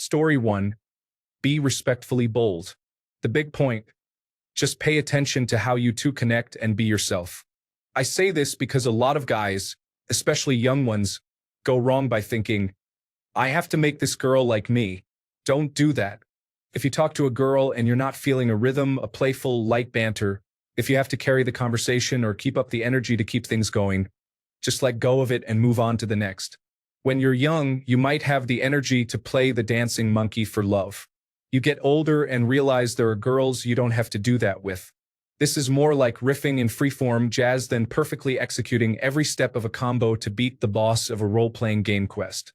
Story 1. Be respectfully bold. The big point. Just pay attention to how you two connect and be yourself. I say this because a lot of guys, especially young ones, go wrong by thinking, I have to make this girl like me. Don't do that. If you talk to a girl and you're not feeling a rhythm, a playful, light banter, if you have to carry the conversation or keep up the energy to keep things going, just let go of it and move on to the next. When you're young, you might have the energy to play the dancing monkey for love. You get older and realize there are girls you don't have to do that with. This is more like riffing in freeform jazz than perfectly executing every step of a combo to beat the boss of a role-playing game quest.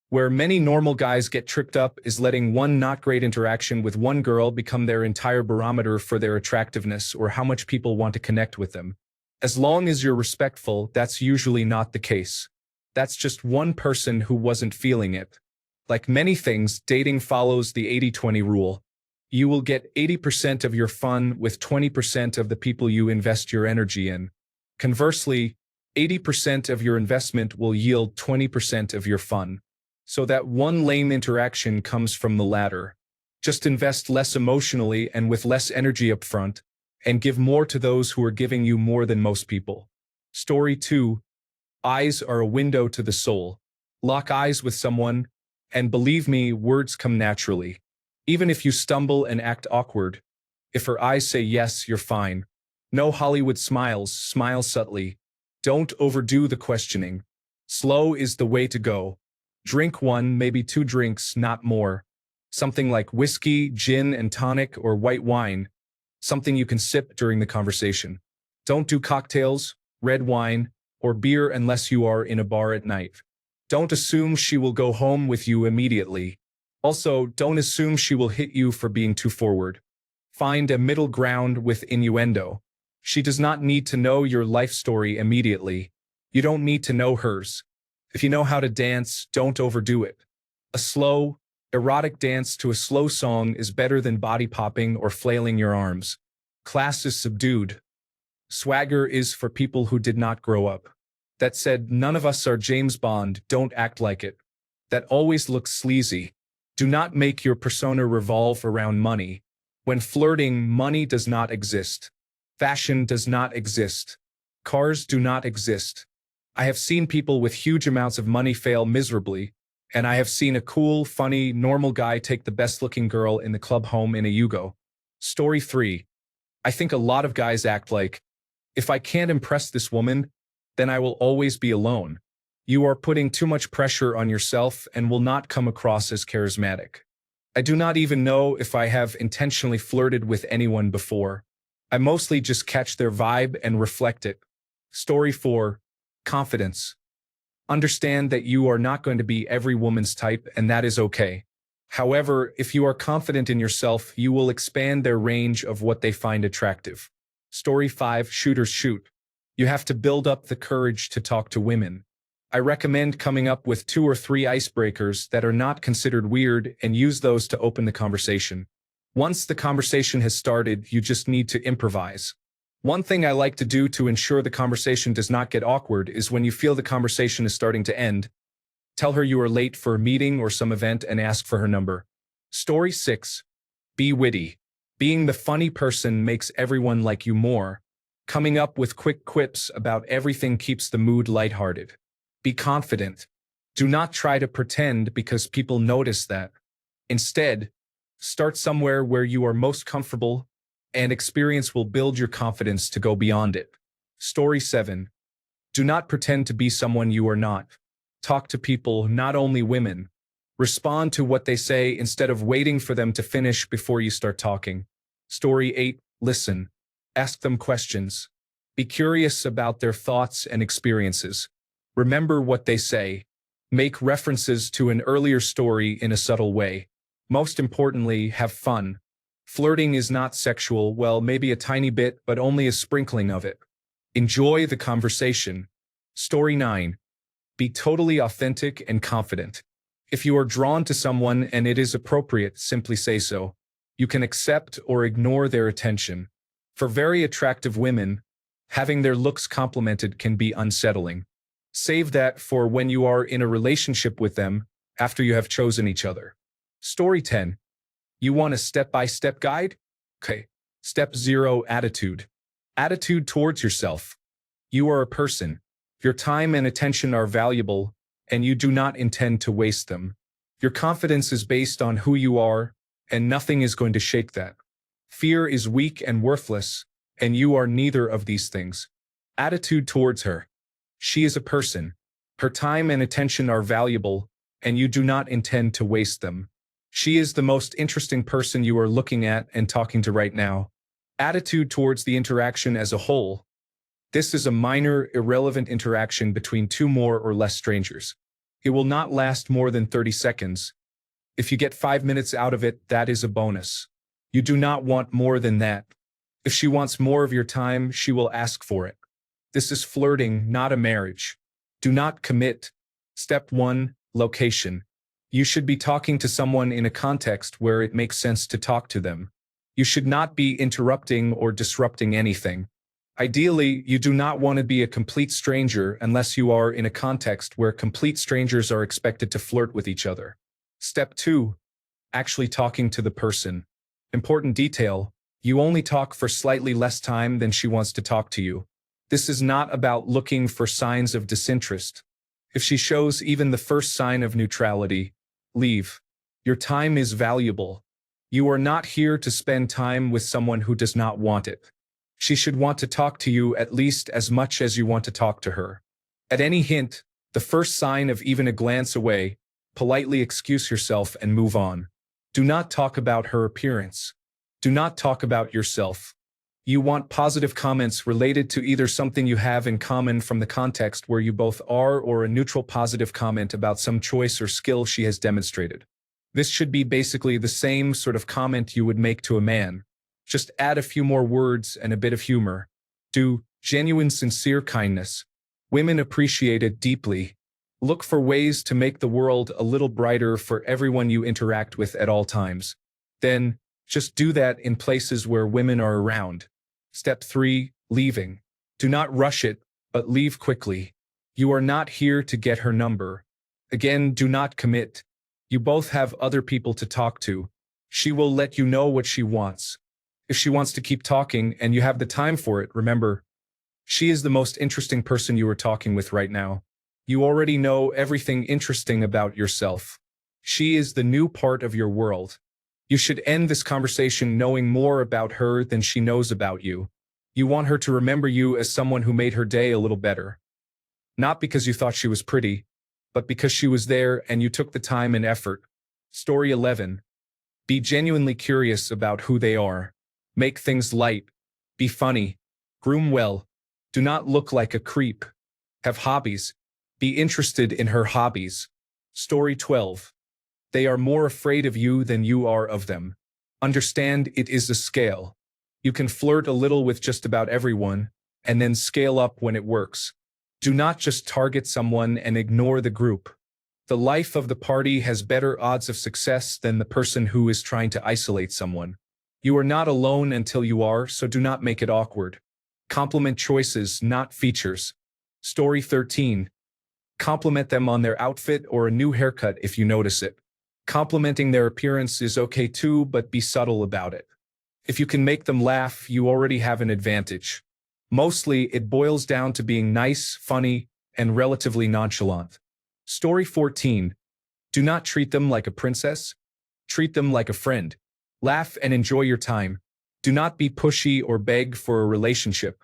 Where many normal guys get tripped up is letting one not great interaction with one girl become their entire barometer for their attractiveness or how much people want to connect with them. As long as you're respectful, that's usually not the case. That's just one person who wasn't feeling it. Like many things, dating follows the 80-20 rule. You will get 80% of your fun with 20% of the people you invest your energy in. Conversely, 80% of your investment will yield 20% of your fun. So that one lame interaction comes from the latter. Just invest less emotionally and with less energy up front, and give more to those who are giving you more than most people. Story 2. Eyes are a window to the soul. Lock eyes with someone, and believe me, words come naturally. Even if you stumble and act awkward, if her eyes say yes, you're fine. No Hollywood smiles, smile subtly. Don't overdo the questioning. Slow is the way to go. Drink one, maybe two drinks, not more. Something like whiskey, gin and tonic, or white wine. Something you can sip during the conversation. Don't do cocktails, red wine, or beer unless you are in a bar at night. Don't assume she will go home with you immediately. Also, don't assume she will hit you for being too forward. Find a middle ground with innuendo. She does not need to know your life story immediately. You don't need to know hers. If you know how to dance, don't overdo it. A slow, erotic dance to a slow song is better than body popping or flailing your arms. Class is subdued. Swagger is for people who did not grow up. That said, none of us are James Bond, don't act like it. That always looks sleazy. Do not make your persona revolve around money. When flirting, money does not exist. Fashion does not exist. Cars do not exist. I have seen people with huge amounts of money fail miserably, and I have seen a cool, funny, normal guy take the best-looking girl in the club home in a Yugo. Story 3. I think a lot of guys act like, if I can't impress this woman, then I will always be alone. You are putting too much pressure on yourself and will not come across as charismatic. I do not even know if I have intentionally flirted with anyone before. I mostly just catch their vibe and reflect it. Story 4. Confidence. Understand that you are not going to be every woman's type, and that is okay. However, if you are confident in yourself, you will expand their range of what they find attractive. Story 5. Shooters shoot. You have to build up the courage to talk to women. I recommend coming up with 2 or 3 icebreakers that are not considered weird and use those to open the conversation. Once the conversation has started, you just need to improvise. One thing I like to do to ensure the conversation does not get awkward is when you feel the conversation is starting to end, tell her you are late for a meeting or some event and ask for her number. Story 6. Be witty. Being the funny person makes everyone like you more. Coming up with quick quips about everything keeps the mood lighthearted. Be confident. Do not try to pretend because people notice that. Instead, start somewhere where you are most comfortable, and experience will build your confidence to go beyond it. Story 7. Do not pretend to be someone you are not. Talk to people, not only women. Respond to what they say instead of waiting for them to finish before you start talking. Story 8. Listen. Ask them questions. Be curious about their thoughts and experiences. Remember what they say. Make references to an earlier story in a subtle way. Most importantly, have fun. Flirting is not sexual, well, maybe a tiny bit, but only a sprinkling of it. Enjoy the conversation. Story 9. Be totally authentic and confident. If you are drawn to someone and it is appropriate, simply say so. You can accept or ignore their attention. For very attractive women, having their looks complimented can be unsettling. Save that for when you are in a relationship with them after you have chosen each other. Story 10. You want a step-by-step guide? Okay. Step 0, attitude. Attitude towards yourself. You are a person. Your time and attention are valuable, and you do not intend to waste them. Your confidence is based on who you are, and nothing is going to shake that. Fear is weak and worthless, and you are neither of these things. Attitude towards her. She is a person. Her time and attention are valuable, and you do not intend to waste them. She is the most interesting person you are looking at and talking to right now. Attitude towards the interaction as a whole. This is a minor, irrelevant interaction between two more or less strangers. It will not last more than 30 seconds. If you get 5 minutes out of it, that is a bonus. You do not want more than that. If she wants more of your time, she will ask for it. This is flirting, not a marriage. Do not commit. Step 1, location. You should be talking to someone in a context where it makes sense to talk to them. You should not be interrupting or disrupting anything. Ideally, you do not want to be a complete stranger unless you are in a context where complete strangers are expected to flirt with each other. Step 2. Actually talking to the person. Important detail, you only talk for slightly less time than she wants to talk to you. This is not about looking for signs of disinterest. If she shows even the first sign of neutrality, leave. Your time is valuable. You are not here to spend time with someone who does not want it. She should want to talk to you at least as much as you want to talk to her. At any hint, the first sign of even a glance away, politely excuse yourself and move on. Do not talk about her appearance. Do not talk about yourself. You want positive comments related to either something you have in common from the context where you both are or a neutral positive comment about some choice or skill she has demonstrated. This should be basically the same sort of comment you would make to a man. Just add a few more words and a bit of humor. Do genuine, sincere kindness. Women appreciate it deeply. Look for ways to make the world a little brighter for everyone you interact with at all times. Then, just do that in places where women are around. Step 3, leaving. Do not rush it, but leave quickly. You are not here to get her number. Again, do not commit. You both have other people to talk to. She will let you know what she wants. If she wants to keep talking and you have the time for it, remember, she is the most interesting person you are talking with right now. You already know everything interesting about yourself. She is the new part of your world. You should end this conversation knowing more about her than she knows about you. You want her to remember you as someone who made her day a little better. Not because you thought she was pretty, but because she was there and you took the time and effort. Story 11. Be genuinely curious about who they are. Make things light. Be funny. Groom well. Do not look like a creep. Have hobbies. Be interested in her hobbies. Story 12. They are more afraid of you than you are of them. Understand it is a scale. You can flirt a little with just about everyone, and then scale up when it works. Do not just target someone and ignore the group. The life of the party has better odds of success than the person who is trying to isolate someone. You are not alone until you are, so do not make it awkward. Compliment choices, not features. Story 13. Compliment them on their outfit or a new haircut if you notice it. Complimenting their appearance is okay too, but be subtle about it. If you can make them laugh, you already have an advantage. Mostly, it boils down to being nice, funny, and relatively nonchalant. Story 14. Do not treat them like a princess. Treat them like a friend. Laugh and enjoy your time. Do not be pushy or beg for a relationship.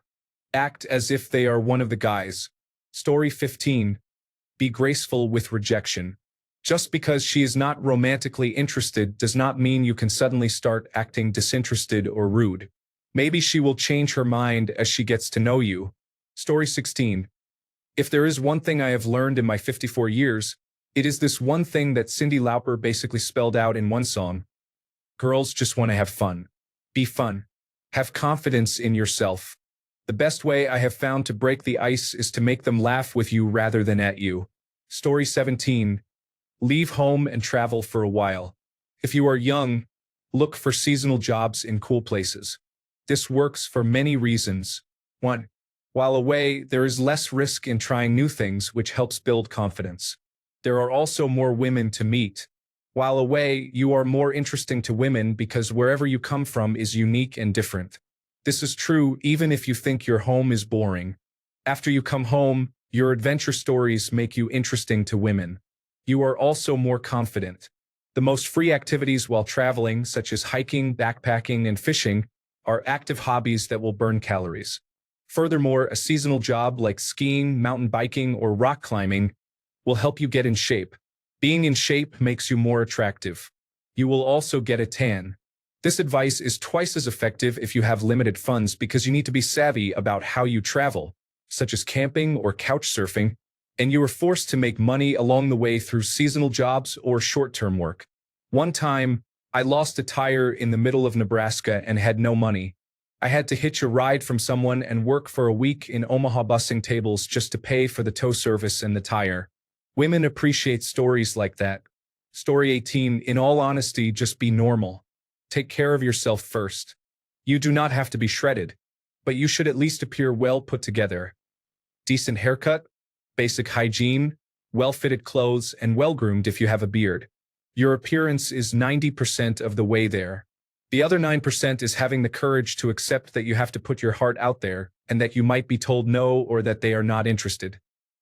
Act as if they are one of the guys. Story 15. Be graceful with rejection. Just because she is not romantically interested does not mean you can suddenly start acting disinterested or rude. Maybe she will change her mind as she gets to know you. Story 16. If there is one thing I have learned in my 54 years, it is this one thing that Cyndi Lauper basically spelled out in one song. Girls just want to have fun. Be fun. Have confidence in yourself. The best way I have found to break the ice is to make them laugh with you rather than at you. Story 17. Leave home and travel for a while. If you are young, look for seasonal jobs in cool places. This works for many reasons. 1. While away, there is less risk in trying new things, which helps build confidence. There are also more women to meet. While away, you are more interesting to women because wherever you come from is unique and different. This is true even if you think your home is boring. After you come home, your adventure stories make you interesting to women. You are also more confident. The most free activities while traveling, such as hiking, backpacking, and fishing, are active hobbies that will burn calories. Furthermore, a seasonal job like skiing, mountain biking, or rock climbing will help you get in shape. Being in shape makes you more attractive. You will also get a tan. This advice is twice as effective if you have limited funds because you need to be savvy about how you travel, such as camping or couch surfing, and you are forced to make money along the way through seasonal jobs or short-term work. One time, I lost a tire in the middle of Nebraska and had no money. I had to hitch a ride from someone and work for a week in Omaha bussing tables just to pay for the tow service and the tire. Women appreciate stories like that. Story 18, in all honesty, just be normal. Take care of yourself first. You do not have to be shredded, but you should at least appear well put together. Decent haircut, basic hygiene, well-fitted clothes, and well-groomed if you have a beard. Your appearance is 90% of the way there. The other 9% is having the courage to accept that you have to put your heart out there and that you might be told no or that they are not interested.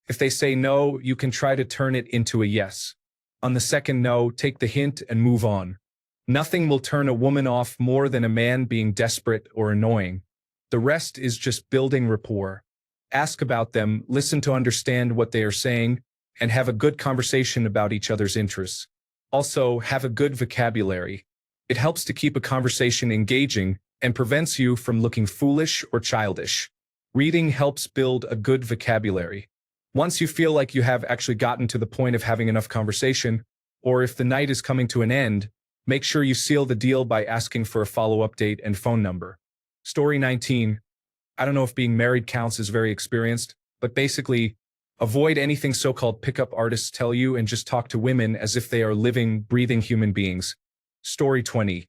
If they say no, you can try to turn it into a yes. On the second no, take the hint and move on. Nothing will turn a woman off more than a man being desperate or annoying. The rest is just building rapport. Ask about them, listen to understand what they are saying, and have a good conversation about each other's interests. Also, have a good vocabulary. It helps to keep a conversation engaging and prevents you from looking foolish or childish. Reading helps build a good vocabulary. Once you feel like you have actually gotten to the point of having enough conversation, or if the night is coming to an end, make sure you seal the deal by asking for a follow-up date and phone number. Story 19. I don't know if being married counts as very experienced, but basically, avoid anything so-called pickup artists tell you and just talk to women as if they are living, breathing human beings. Story 20.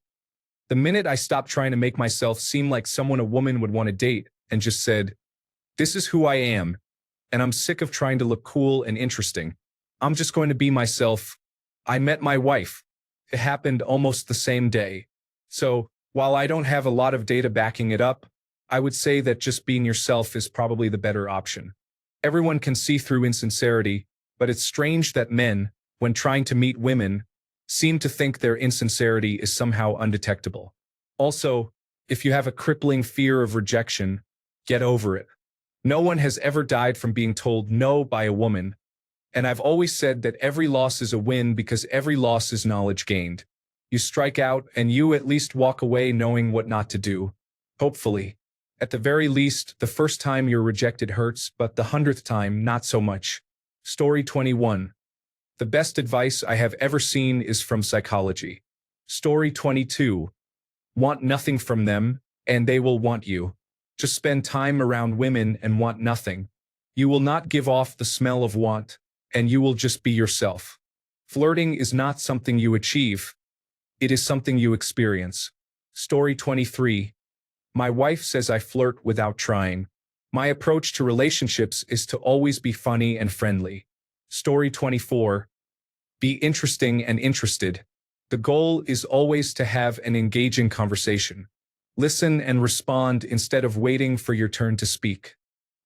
The minute I stopped trying to make myself seem like someone a woman would want to date and just said, "This is who I am, and I'm sick of trying to look cool and interesting. I'm just going to be myself," I met my wife. It happened almost the same day. So, while I don't have a lot of data backing it up, I would say that just being yourself is probably the better option. Everyone can see through insincerity, but it's strange that men, when trying to meet women, seem to think their insincerity is somehow undetectable. Also, if you have a crippling fear of rejection, get over it. No one has ever died from being told no by a woman, and I've always said that every loss is a win because every loss is knowledge gained. You strike out and you at least walk away knowing what not to do. Hopefully. At the very least, the first time you're rejected hurts, but the 100th time, not so much. Story 21. The best advice I have ever seen is from psychology. Story 22. Want nothing from them, and they will want you. Just spend time around women and want nothing. You will not give off the smell of want, and you will just be yourself. Flirting is not something you achieve. It is something you experience. Story 23. My wife says I flirt without trying. My approach to relationships is to always be funny and friendly. Story 24. Be interesting and interested. The goal is always to have an engaging conversation. Listen and respond instead of waiting for your turn to speak.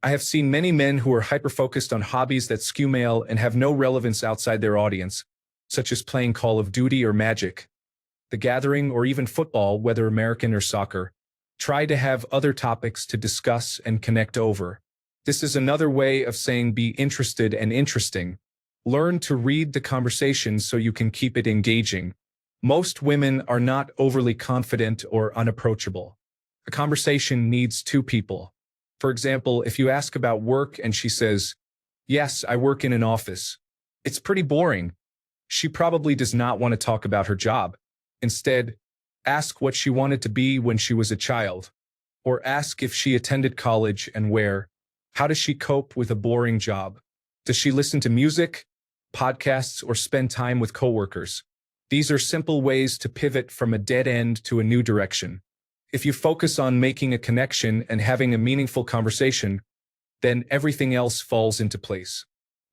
I have seen many men who are hyper-focused on hobbies that skew male and have no relevance outside their audience, such as playing Call of Duty or Magic, The Gathering, or even football, whether American or soccer. Try to have other topics to discuss and connect over. This is another way of saying be interested and interesting. Learn to read the conversation so you can keep it engaging. Most women are not overly confident or unapproachable. A conversation needs two people. For example, if you ask about work and she says, "Yes, I work in an office," it's pretty boring. She probably does not want to talk about her job. Instead, ask what she wanted to be when she was a child. Or ask if she attended college and where. How does she cope with a boring job? Does she listen to music, podcasts, or spend time with coworkers? These are simple ways to pivot from a dead end to a new direction. If you focus on making a connection and having a meaningful conversation, then everything else falls into place.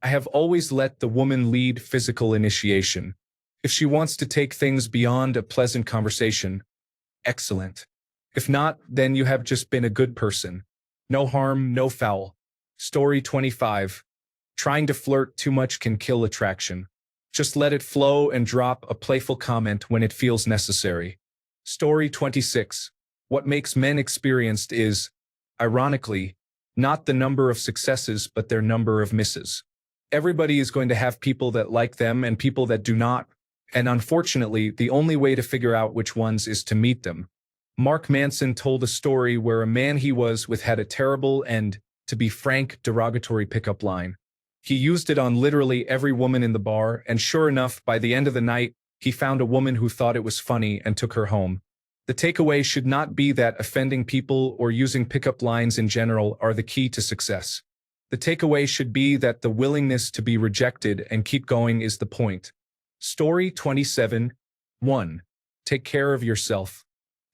I have always let the woman lead physical initiation. If she wants to take things beyond a pleasant conversation, excellent. If not, then you have just been a good person. No harm, no foul. Story 25. Trying to flirt too much can kill attraction. Just let it flow and drop a playful comment when it feels necessary. Story 26. What makes men experienced is, ironically, not the number of successes but their number of misses. Everybody is going to have people that like them and people that do not, and unfortunately, the only way to figure out which ones is to meet them. Mark Manson told a story where a man he was with had a terrible and, to be frank, derogatory pickup line. He used it on literally every woman in the bar, and sure enough, by the end of the night, he found a woman who thought it was funny and took her home. The takeaway should not be that offending people or using pickup lines in general are the key to success. The takeaway should be that the willingness to be rejected and keep going is the point. Story 27. 1. Take care of yourself.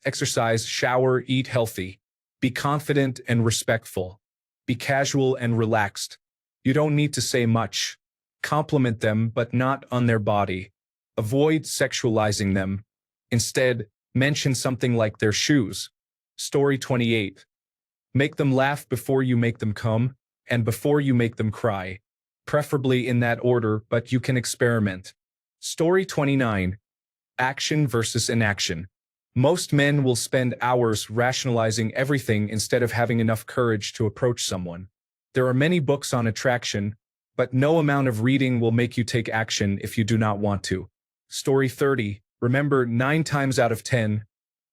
Exercise, shower, eat healthy. Be confident and respectful. Be casual and relaxed. You don't need to say much. Compliment them, but not on their body. Avoid sexualizing them. Instead, mention something like their shoes. Story 28. Make them laugh before you make them come, and before you make them cry. Preferably in that order, but you can experiment. Story 29. Action versus inaction. Most men will spend hours rationalizing everything instead of having enough courage to approach someone. There are many books on attraction, but no amount of reading will make you take action if you do not want to. Story 30. Remember, 9 times out of 10,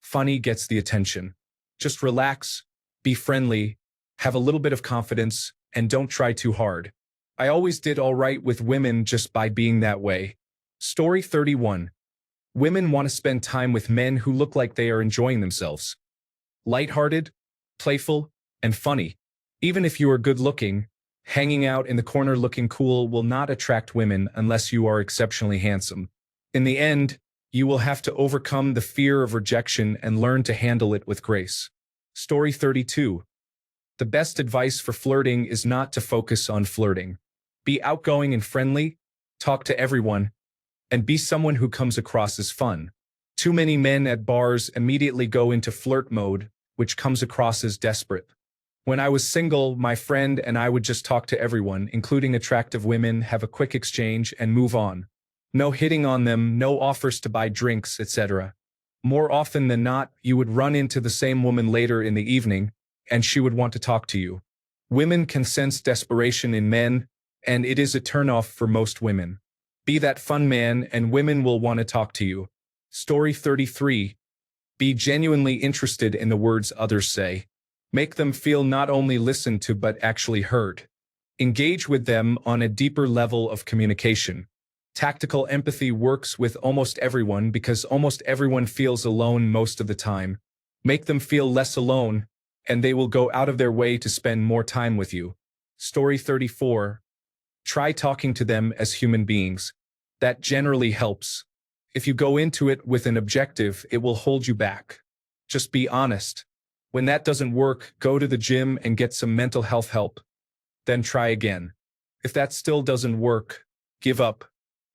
funny gets the attention. Just relax, be friendly, have a little bit of confidence, and don't try too hard. I always did all right with women just by being that way. Story 31. Women want to spend time with men who look like they are enjoying themselves. Lighthearted, playful, and funny. Even if you are good-looking, hanging out in the corner looking cool will not attract women unless you are exceptionally handsome. In the end, you will have to overcome the fear of rejection and learn to handle it with grace. Story 32. The best advice for flirting is not to focus on flirting. Be outgoing and friendly, talk to everyone, and be someone who comes across as fun. Too many men at bars immediately go into flirt mode, which comes across as desperate. When I was single, my friend and I would just talk to everyone, including attractive women, have a quick exchange, and move on. No hitting on them, no offers to buy drinks, etc. More often than not, you would run into the same woman later in the evening, and she would want to talk to you. Women can sense desperation in men, and it is a turnoff for most women. Be that fun man, and women will want to talk to you. Story 33. Be genuinely interested in the words others say. Make them feel not only listened to but actually heard. Engage with them on a deeper level of communication. Tactical empathy works with almost everyone because almost everyone feels alone most of the time. Make them feel less alone, and they will go out of their way to spend more time with you. Story 34. Try talking to them as human beings. That generally helps. If you go into it with an objective, it will hold you back. Just be honest. When that doesn't work, go to the gym and get some mental health help. Then try again. If that still doesn't work, give up.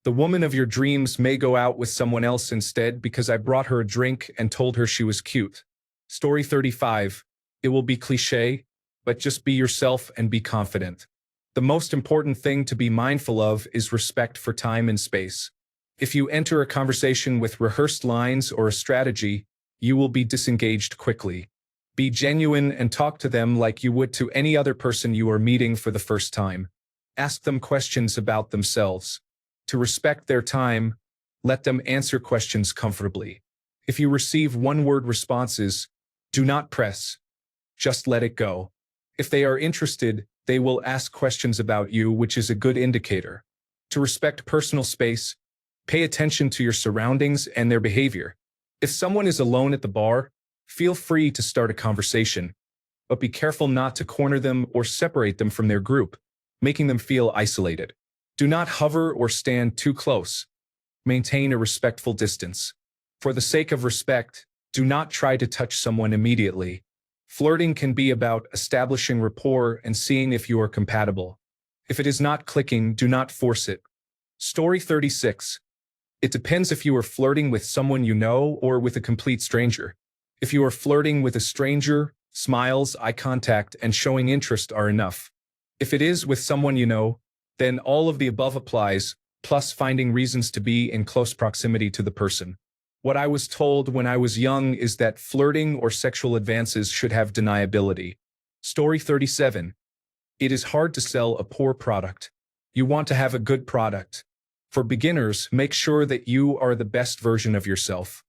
The woman of your dreams may go out with someone else instead because I brought her a drink and told her she was cute. Story 35. It will be cliché, but just be yourself and be confident. The most important thing to be mindful of is respect for time and space. If you enter a conversation with rehearsed lines or a strategy, you will be disengaged quickly. Be genuine and talk to them like you would to any other person you are meeting for the first time. Ask them questions about themselves. To respect their time, let them answer questions comfortably. If you receive one-word responses, do not press. Just let it go. If they are interested, they will ask questions about you, which is a good indicator. To respect personal space, pay attention to your surroundings and their behavior. If someone is alone at the bar, feel free to start a conversation, but be careful not to corner them or separate them from their group, making them feel isolated. Do not hover or stand too close. Maintain a respectful distance. For the sake of respect, do not try to touch someone immediately. Flirting can be about establishing rapport and seeing if you are compatible. If it is not clicking, do not force it. Story 36. It depends if you are flirting with someone you know or with a complete stranger. If you are flirting with a stranger, smiles, eye contact, and showing interest are enough. If it is with someone you know, then all of the above applies, plus finding reasons to be in close proximity to the person. What I was told when I was young is that flirting or sexual advances should have deniability. Story 37. It is hard to sell a poor product. You want to have a good product. For beginners, make sure that you are the best version of yourself.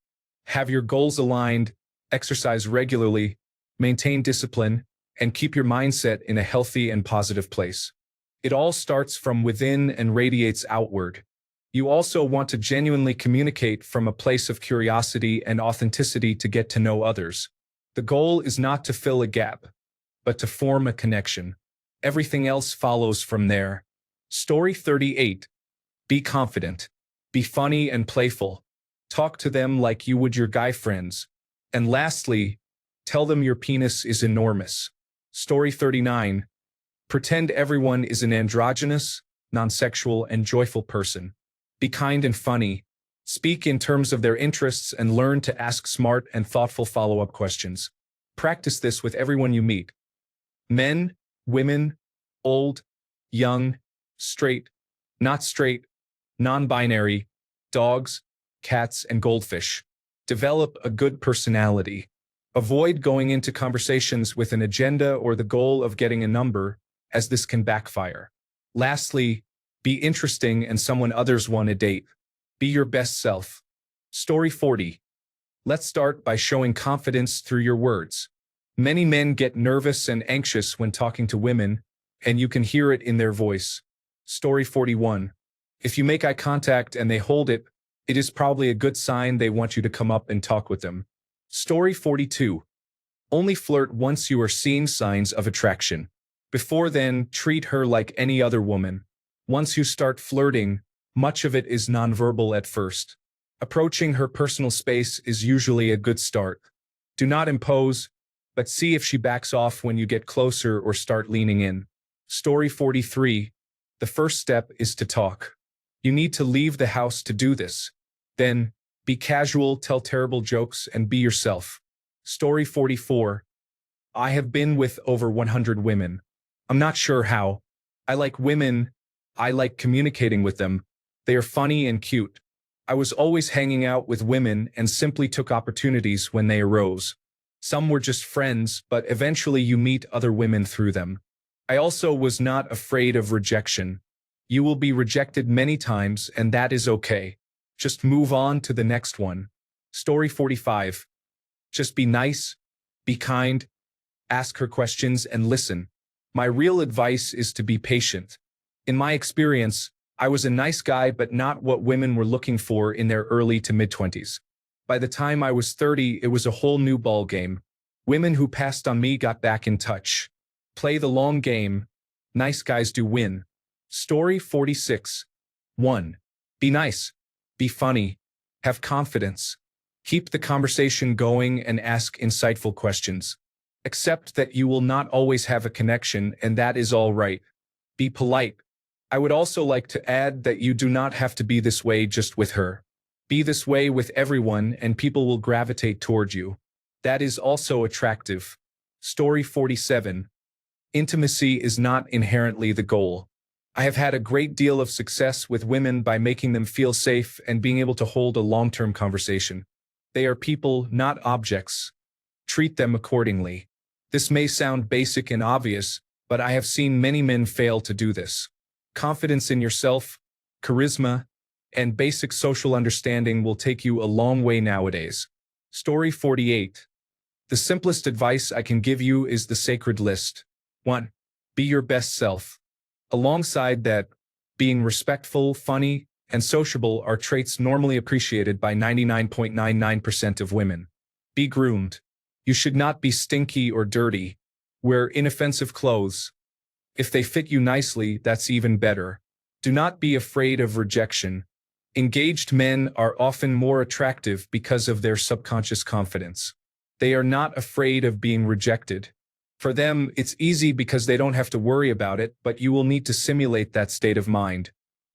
Have your goals aligned, exercise regularly, maintain discipline, and keep your mindset in a healthy and positive place. It all starts from within and radiates outward. You also want to genuinely communicate from a place of curiosity and authenticity to get to know others. The goal is not to fill a gap, but to form a connection. Everything else follows from there. Story 38. Be confident. Be funny and playful. Talk to them like you would your guy friends. And lastly, tell them your penis is enormous. Story 39. Pretend everyone is an androgynous, non-sexual, and joyful person. Be kind and funny. Speak in terms of their interests and learn to ask smart and thoughtful follow-up questions. Practice this with everyone you meet. Men, women, old, young, straight, not straight, non-binary, dogs, cats, and goldfish. Develop a good personality. Avoid going into conversations with an agenda or the goal of getting a number, as this can backfire. Lastly, be interesting and someone others want to date. Be your best self. Story 40. Let's start by showing confidence through your words. Many men get nervous and anxious when talking to women, and you can hear it in their voice. Story 41. If you make eye contact and they hold it, it is probably a good sign they want you to come up and talk with them. Story 42. Only flirt once you are seeing signs of attraction. Before then, treat her like any other woman. Once you start flirting, much of it is nonverbal at first. Approaching her personal space is usually a good start. Do not impose, but see if she backs off when you get closer or start leaning in. Story 43. The first step is to talk. You need to leave the house to do this. Then, be casual, tell terrible jokes, and be yourself. Story 44. I have been with over 100 women. I'm not sure how. I like women. I like communicating with them. They are funny and cute. I was always hanging out with women and simply took opportunities when they arose. Some were just friends, but eventually you meet other women through them. I also was not afraid of rejection. You will be rejected many times, and that is okay. Just move on to the next one. Story 45. Just be nice, be kind, ask her questions, and listen. My real advice is to be patient. In my experience, I was a nice guy, but not what women were looking for in their early to mid-20s. By the time I was 30, it was a whole new ball game. Women who passed on me got back in touch. Play the long game. Nice guys do win. Story 46. 1. Be nice. Be funny. Have confidence. Keep the conversation going and ask insightful questions. Accept that you will not always have a connection, and that is all right. Be polite. I would also like to add that you do not have to be this way just with her. Be this way with everyone, and people will gravitate toward you. That is also attractive. Story 47. Intimacy is not inherently the goal. I have had a great deal of success with women by making them feel safe and being able to hold a long-term conversation. They are people, not objects. Treat them accordingly. This may sound basic and obvious, but I have seen many men fail to do this. Confidence in yourself, charisma, and basic social understanding will take you a long way nowadays. Story 48. The simplest advice I can give you is the sacred list. 1. Be your best self. Alongside that, being respectful, funny, and sociable are traits normally appreciated by 99.99% of women. Be groomed. You should not be stinky or dirty. Wear inoffensive clothes. If they fit you nicely, that's even better. Do not be afraid of rejection. Engaged men are often more attractive because of their subconscious confidence. They are not afraid of being rejected. For them, it's easy because they don't have to worry about it, but you will need to simulate that state of mind.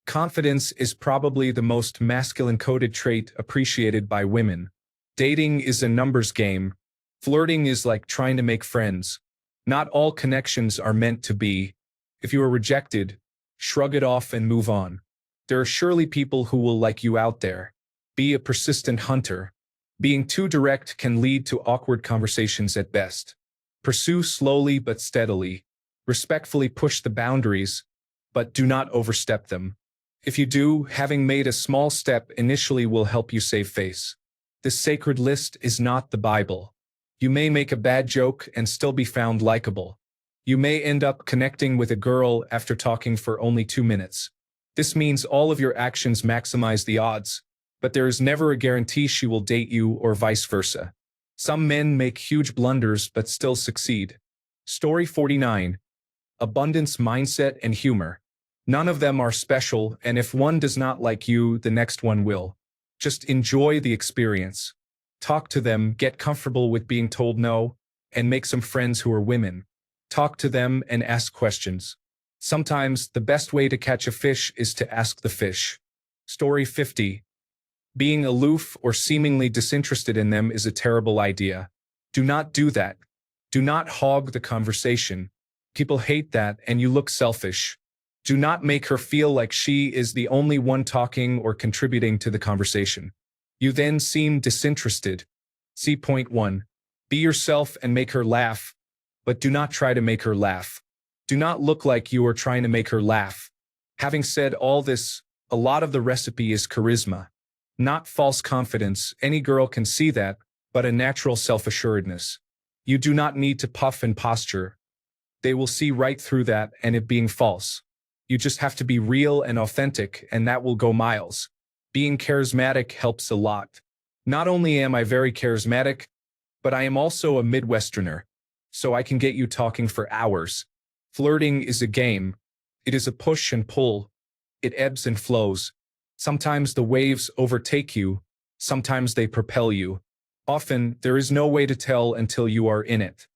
Confidence is probably the most masculine-coded trait appreciated by women. Dating is a numbers game. Flirting is like trying to make friends. Not all connections are meant to be. If you are rejected, shrug it off and move on. There are surely people who will like you out there. Be a persistent hunter. Being too direct can lead to awkward conversations at best. Pursue slowly but steadily. Respectfully push the boundaries, but do not overstep them. If you do, having made a small step initially will help you save face. This sacred list is not the Bible. You may make a bad joke and still be found likable. You may end up connecting with a girl after talking for only 2 minutes. This means all of your actions maximize the odds, but there is never a guarantee she will date you or vice versa. Some men make huge blunders but still succeed. Story 49. Abundance mindset and humor. None of them are special, and if one does not like you, the next one will. Just enjoy the experience. Talk to them, get comfortable with being told no, and make some friends who are women. Talk to them and ask questions. Sometimes the best way to catch a fish is to ask the fish. Story 50. Being aloof or seemingly disinterested in them is a terrible idea. Do not do that. Do not hog the conversation. People hate that, and you look selfish. Do not make her feel like she is the only one talking or contributing to the conversation. You then seem disinterested. See point 1. Be yourself and make her laugh, but do not try to make her laugh. Do not look like you are trying to make her laugh. Having said all this, a lot of the recipe is charisma. Not false confidence, any girl can see that, but a natural self-assuredness. You do not need to puff and posture. They will see right through that and it being false. You just have to be real and authentic, and that will go miles. Being charismatic helps a lot. Not only am I very charismatic, but I am also a Midwesterner, so I can get you talking for hours. Flirting is a game. It is a push and pull. It ebbs and flows. Sometimes the waves overtake you. Sometimes they propel you. Often, there is no way to tell until you are in it.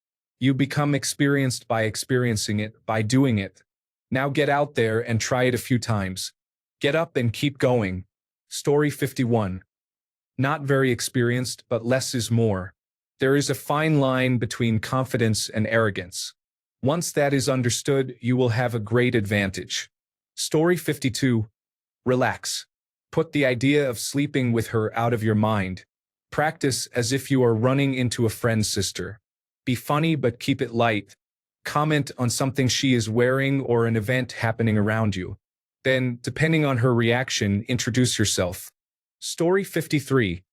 You become experienced by experiencing it, by doing it. Now get out there and try it a few times. Get up and keep going. Story 51. Not very experienced, but less is more. There is a fine line between confidence and arrogance. Once that is understood, you will have a great advantage. Story 52. Relax. Put the idea of sleeping with her out of your mind. Practice as if you are running into a friend's sister. Be funny but keep it light. Comment on something she is wearing or an event happening around you. Then, depending on her reaction, introduce yourself. Story 53.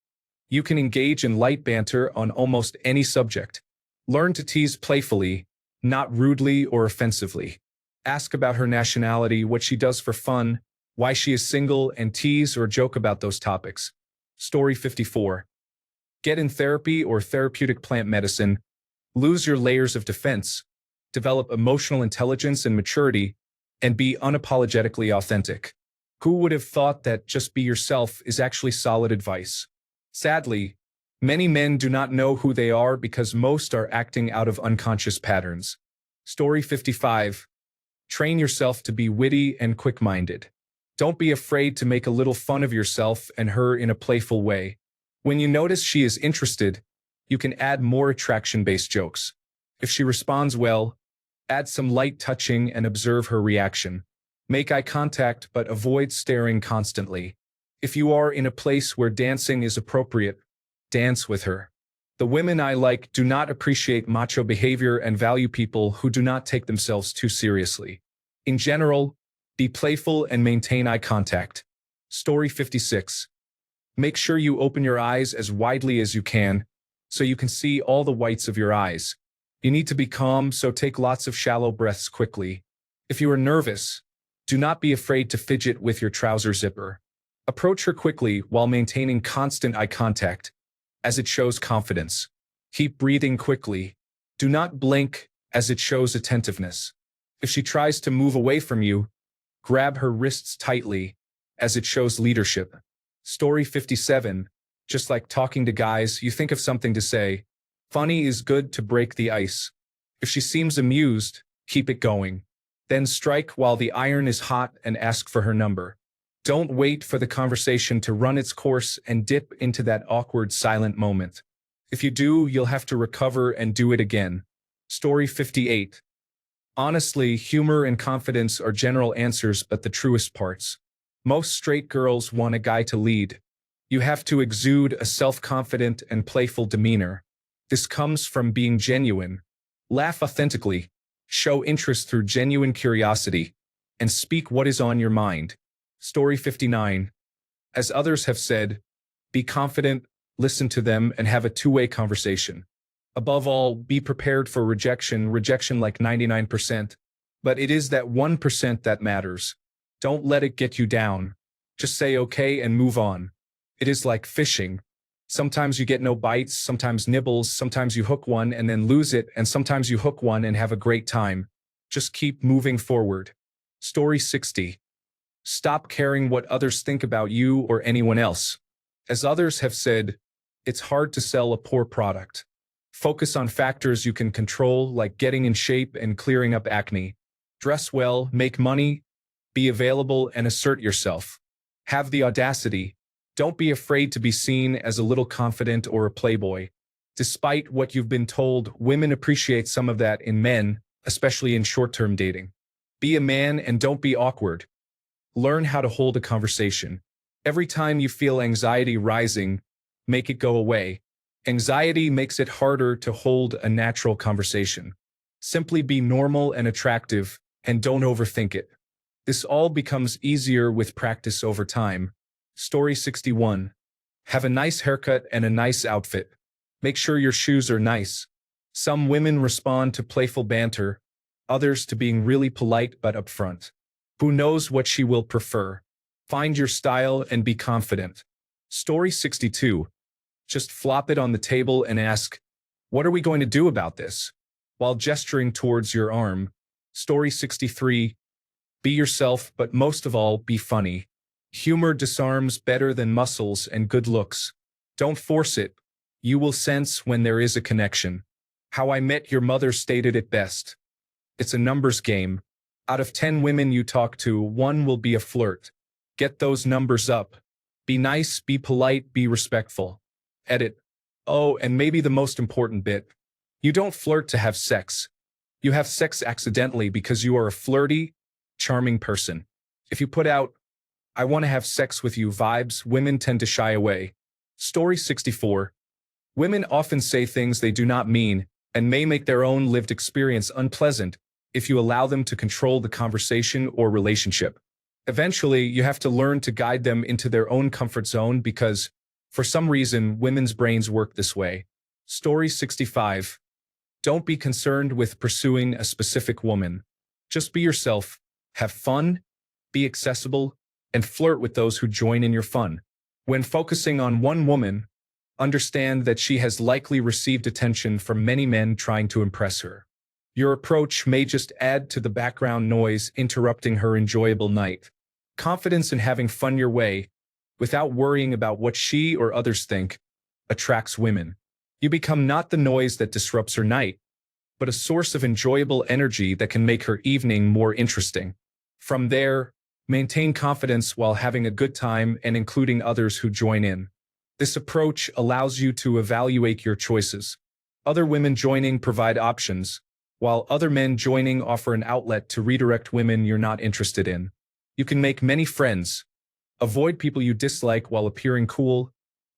You can engage in light banter on almost any subject. Learn to tease playfully, not rudely or offensively. Ask about her nationality, what she does for fun, why she is single, and tease or joke about those topics. Story 54. Get in therapy or therapeutic plant medicine. Lose your layers of defense. Develop emotional intelligence and maturity, and be unapologetically authentic. Who would have thought that just be yourself is actually solid advice? Sadly, many men do not know who they are because most are acting out of unconscious patterns. Story 55. Train yourself to be witty and quick-minded. Don't be afraid to make a little fun of yourself and her in a playful way. When you notice she is interested, you can add more attraction-based jokes. If she responds well, add some light touching and observe her reaction. Make eye contact but avoid staring constantly. If you are in a place where dancing is appropriate, dance with her. The women I like do not appreciate macho behavior and value people who do not take themselves too seriously. In general, be playful and maintain eye contact. Story 56. Make sure you open your eyes as widely as you can, so you can see all the whites of your eyes. You need to be calm, so take lots of shallow breaths quickly. If you are nervous, do not be afraid to fidget with your trouser zipper. Approach her quickly while maintaining constant eye contact, as it shows confidence. Keep breathing quickly. Do not blink, as it shows attentiveness. If she tries to move away from you, grab her wrists tightly, as it shows leadership. Story 57. Just like talking to guys, you think of something to say. Funny is good to break the ice. If she seems amused, keep it going. Then strike while the iron is hot and ask for her number. Don't wait for the conversation to run its course and dip into that awkward silent moment. If you do, you'll have to recover and do it again. Story 58. Honestly, humor and confidence are general answers but the truest parts. Most straight girls want a guy to lead. You have to exude a self-confident and playful demeanor. This comes from being genuine. Laugh authentically, show interest through genuine curiosity, and speak what is on your mind. Story 59. As others have said, be confident, listen to them, and have a two-way conversation. Above all, be prepared for rejection like 99%. But it is that 1% that matters. Don't let it get you down. Just say okay and move on. It is like fishing. Sometimes you get no bites, sometimes nibbles, sometimes you hook one and then lose it, and sometimes you hook one and have a great time. Just keep moving forward. Story 60. Stop caring what others think about you or anyone else. As others have said, it's hard to sell a poor product. Focus on factors you can control, like getting in shape and clearing up acne. Dress well, make money, be available, and assert yourself. Have the audacity. Don't be afraid to be seen as a little confident or a playboy. Despite what you've been told, women appreciate some of that in men, especially in short-term dating. Be a man and don't be awkward. Learn how to hold a conversation. Every time you feel anxiety rising, make it go away. Anxiety makes it harder to hold a natural conversation. Simply be normal and attractive, and don't overthink it. This all becomes easier with practice over time. Story 61. Have a nice haircut and a nice outfit. Make sure your shoes are nice. Some women respond to playful banter, others to being really polite but upfront. Who knows what she will prefer? Find your style and be confident. Story 62. Just flop it on the table and ask, what are we going to do about this? While gesturing towards your arm. Story 63. Be yourself, but most of all, be funny. Humor disarms better than muscles and good looks. Don't force it. You will sense when there is a connection. How I Met Your Mother stated it best. It's a numbers game. Out of 10 women you talk to, 1 will be a flirt. Get those numbers up. Be nice, be polite, be respectful. Edit. Oh, and maybe the most important bit. You don't flirt to have sex. You have sex accidentally because you are a flirty, charming person. If you put out, I want to have sex with you vibes, women tend to shy away. Story 64. Women often say things they do not mean and may make their own lived experience unpleasant if you allow them to control the conversation or relationship. Eventually, you have to learn to guide them into their own comfort zone because, for some reason, women's brains work this way. Story 65. Don't be concerned with pursuing a specific woman. Just be yourself, have fun, be accessible, and flirt with those who join in your fun. When focusing on one woman, understand that she has likely received attention from many men trying to impress her. Your approach may just add to the background noise, interrupting her enjoyable night. Confidence in having fun your way, without worrying about what she or others think, attracts women. You become not the noise that disrupts her night, but a source of enjoyable energy that can make her evening more interesting. From there, maintain confidence while having a good time and including others who join in. This approach allows you to evaluate your choices. Other women joining provide options, while other men joining offer an outlet to redirect women you're not interested in. You can make many friends, avoid people you dislike while appearing cool,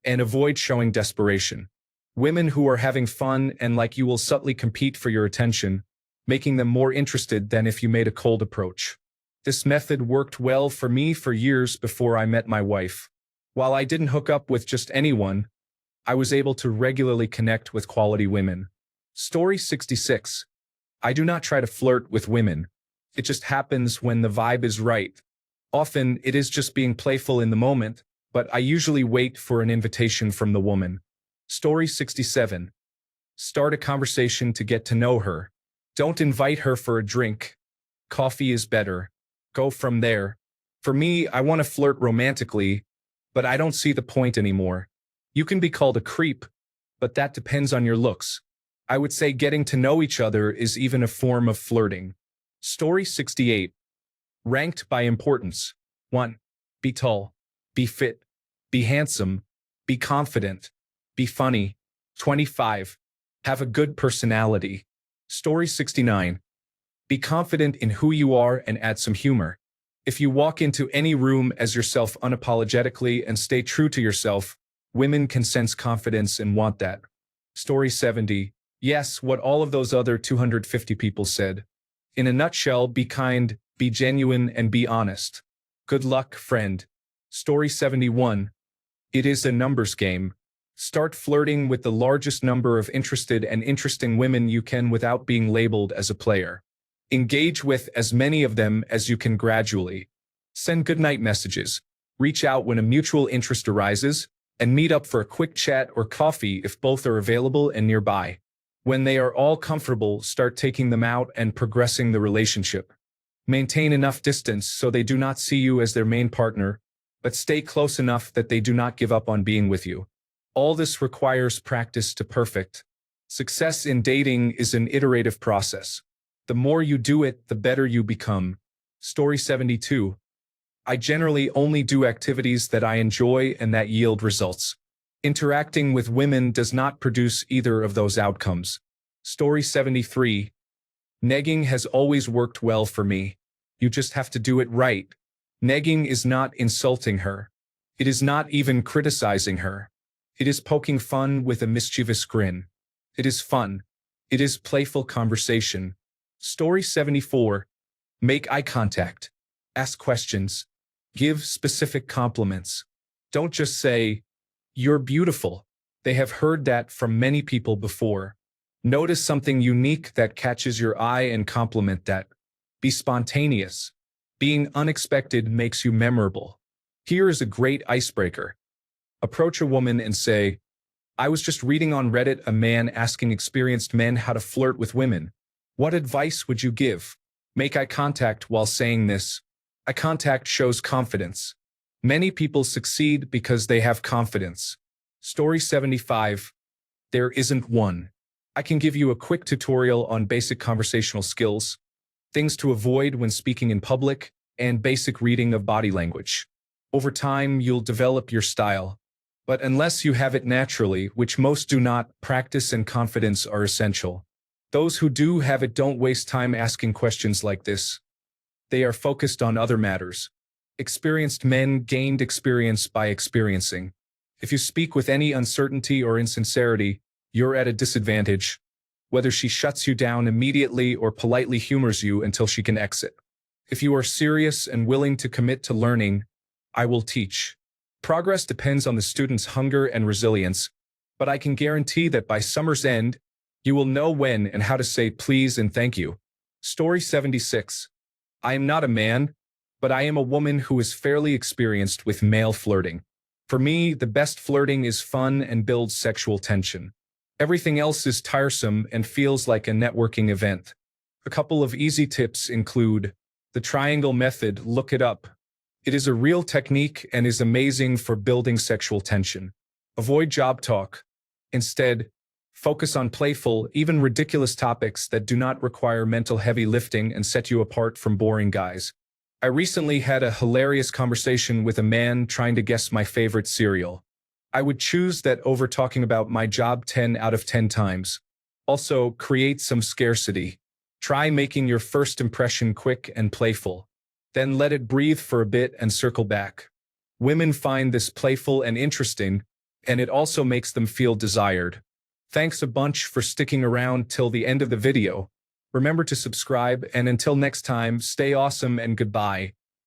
and avoid showing desperation. Women who are having fun and like you will subtly compete for your attention, making them more interested than if you made a cold approach. This method worked well for me for years before I met my wife. While I didn't hook up with just anyone, I was able to regularly connect with quality women. Story 66. I do not try to flirt with women. It just happens when the vibe is right. Often, it is just being playful in the moment, but I usually wait for an invitation from the woman. Story 67. Start a conversation to get to know her. Don't invite her for a drink. Coffee is better. Go from there. For me, I want to flirt romantically, but I don't see the point anymore. You can be called a creep, but that depends on your looks. I would say getting to know each other is even a form of flirting. Story 68. Ranked by importance. 1. Be tall. Be fit. Be handsome. Be confident. Be funny. 25. Have a good personality. Story 69. Be confident in who you are and add some humor. If you walk into any room as yourself unapologetically and stay true to yourself, women can sense confidence and want that. Story 70. Yes, what all of those other 250 people said. In a nutshell, be kind, be genuine, and be honest. Good luck, friend. Story 71. It is a numbers game. Start flirting with the largest number of interested and interesting women you can without being labeled as a player. Engage with as many of them as you can gradually. Send goodnight messages. Reach out when a mutual interest arises, and meet up for a quick chat or coffee if both are available and nearby. When they are all comfortable, start taking them out and progressing the relationship. Maintain enough distance so they do not see you as their main partner, but stay close enough that they do not give up on being with you. All this requires practice to perfect. Success in dating is an iterative process. The more you do it, the better you become. Story 72. I generally only do activities that I enjoy and that yield results. Interacting with women does not produce either of those outcomes. Story 73. Negging has always worked well for me. You just have to do it right. Negging is not insulting her. It is not even criticizing her. It is poking fun with a mischievous grin. It is fun. It is playful conversation. Story 74. Make eye contact. Ask questions. Give specific compliments. Don't just say, "You're beautiful." They have heard that from many people before. Notice something unique that catches your eye and compliment that. Be spontaneous. Being unexpected makes you memorable. Here is a great icebreaker. Approach a woman and say, "I was just reading on Reddit a man asking experienced men how to flirt with women. What advice would you give?" Make eye contact while saying this. Eye contact shows confidence. Many people succeed because they have confidence. Story 75. There isn't one. I can give you a quick tutorial on basic conversational skills, things to avoid when speaking in public, and basic reading of body language. Over time, you'll develop your style. But unless you have it naturally, which most do not, practice and confidence are essential. Those who do have it don't waste time asking questions like this. They are focused on other matters. Experienced men gained experience by experiencing. If you speak with any uncertainty or insincerity, you're at a disadvantage, whether she shuts you down immediately or politely humors you until she can exit. If you are serious and willing to commit to learning, I will teach. Progress depends on the student's hunger and resilience, but I can guarantee that by summer's end, you will know when and how to say please and thank you. Story 76. I am not a man, but I am a woman who is fairly experienced with male flirting. For me, the best flirting is fun and builds sexual tension. Everything else is tiresome and feels like a networking event. A couple of easy tips include the triangle method. Look it up. It is a real technique and is amazing for building sexual tension. Avoid job talk. Instead, focus on playful, even ridiculous topics that do not require mental heavy lifting and set you apart from boring guys. I recently had a hilarious conversation with a man trying to guess my favorite cereal. I would choose that over talking about my job 10 out of 10 times. Also, create some scarcity. Try making your first impression quick and playful. Then let it breathe for a bit and circle back. Women find this playful and interesting, and it also makes them feel desired. Thanks a bunch for sticking around till the end of the video. Remember to subscribe, and until next time, stay awesome and goodbye.